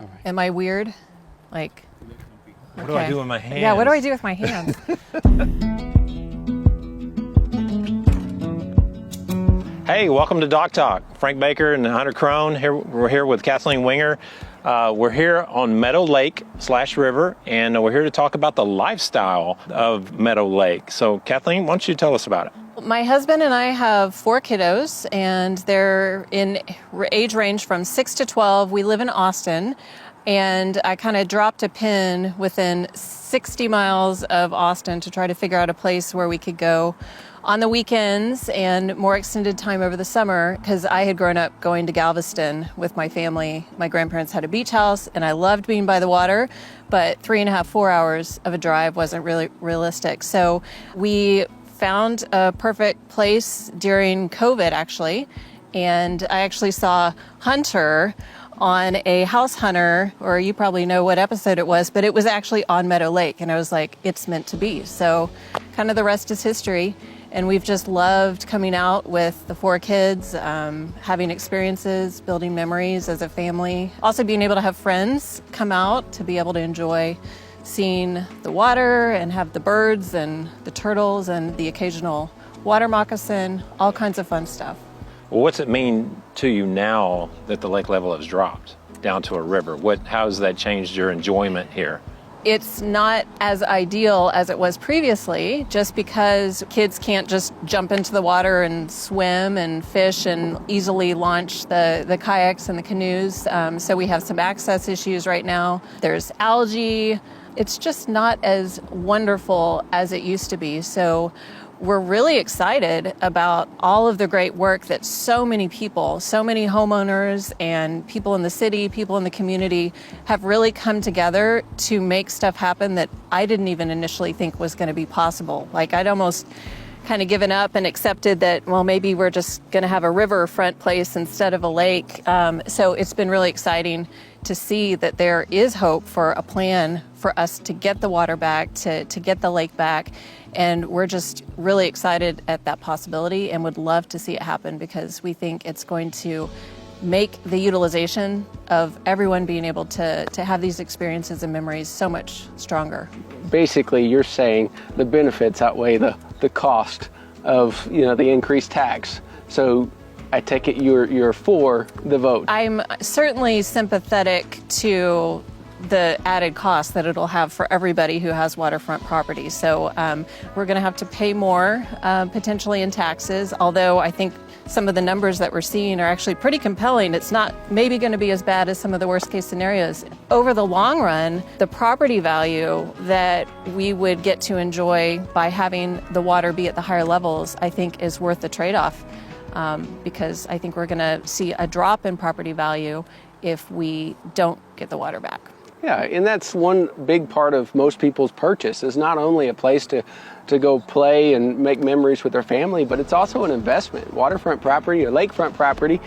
All right. Am I weird? Like, What do I do with my hands? Yeah, what do I do with my hands? Hey, welcome to Dock Talk. Frank Baker and Hunter Crone. We're here with Cathleen Wenger. We're here on Meadow Lake / river, and we're here to talk about the lifestyle of Meadow Lake. So, Kathleen, why don't you tell us about it? My husband and I have 4 kiddos, and they're in age range from 6 to 12. We live in Austin, and I kind of dropped a pin within 60 miles of Austin to try to figure out a place where we could go on the weekends and more extended time over the summer, because I had grown up going to Galveston with my family. My grandparents had a beach house, and I loved being by the water, but 3.5, 4 hours of a drive wasn't really realistic. So we found a perfect place during COVID, actually, and I actually saw Hunter on a House Hunter, or you probably know what episode it was, but it was actually on Meadow Lake, and I was like, it's meant to be. So kind of the rest is history. And we've just loved coming out with the 4 kids, having experiences, building memories as a family. Also being able to have friends come out to be able to enjoy seeing the water and have the birds and the turtles and the occasional water moccasin, all kinds of fun stuff. Well, what's it mean to you now that the lake level has dropped down to a river? How has that changed your enjoyment here? It's not as ideal as it was previously, just because kids can't just jump into the water and swim and fish and easily launch the kayaks and the canoes. So we have some access issues right now. There's algae. It's just not as wonderful as it used to be. So we're really excited about all of the great work that so many people, so many homeowners and people in the city, people in the community have really come together to make stuff happen that I didn't even initially think was going to be possible. Like, I'd almost kind of given up and accepted that, well, maybe we're just going to have a riverfront place instead of a lake. So it's been really exciting to see that there is hope for a plan for us to get the water back, to get the lake back. And we're just really excited at that possibility and would love to see it happen, because we think it's going to make the utilization of everyone being able to have these experiences and memories so much stronger. Basically, you're saying the benefits outweigh the cost of, the increased tax. So I take it you're for the vote. I'm certainly sympathetic to the added cost that it'll have for everybody who has waterfront property. So we're going to have to pay more potentially in taxes, although I think some of the numbers that we're seeing are actually pretty compelling. It's not maybe going to be as bad as some of the worst case scenarios. Over the long run, the property value that we would get to enjoy by having the water be at the higher levels, I think is worth the trade-off, because I think we're going to see a drop in property value if we don't get the water back. Yeah, and that's one big part of most people's purchase, is not only a place to go play and make memories with their family, but it's also an investment. Waterfront property or lakefront property,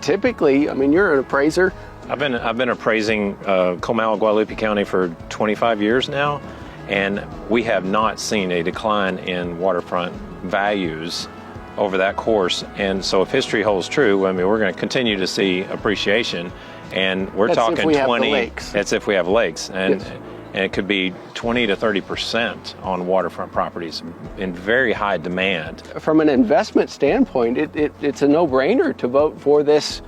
typically, you're an appraiser. I've been appraising Comal, Guadalupe County for 25 years now, and we have not seen a decline in waterfront values over that course. And so if history holds true, we're going to continue to see appreciation. And we're That's talking if we 20. Have the lakes. That's if we have lakes, and Yes. and it could be 20 to 30% on waterfront properties in very high demand. From an investment standpoint, it's a no-brainer to vote for this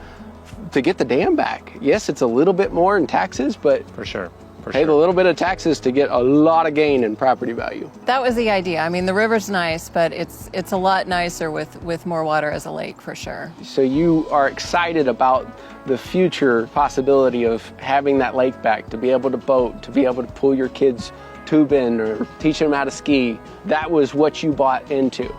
to get the dam back. Yes, it's a little bit more in taxes, but For sure. pay the little bit of taxes to get a lot of gain in property value. That was the idea. The river's nice, but it's a lot nicer with more water as a lake, for sure. So you are excited about the future possibility of having that lake back, to be able to boat, to be able to pull your kids tube in or teach them how to ski. That was what you bought into.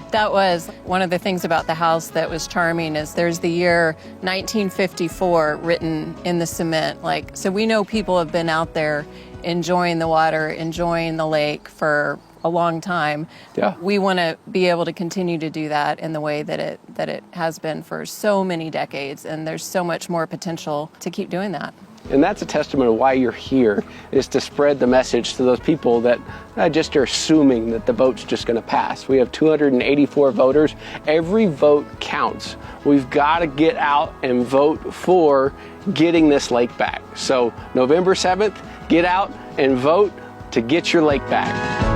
That was one of the things about the house that was charming, is there's the year 1954 written in the cement. So we know people have been out there enjoying the water, enjoying the lake for a long time. Yeah. We want to be able to continue to do that in the way that it has been for so many decades, and there's so much more potential to keep doing that. And that's a testament of why you're here, is to spread the message to those people that just are assuming that the vote's just going to pass. We have 284 voters. Every vote counts. We've got to get out and vote for getting this lake back. So November 7th, get out and vote to get your lake back.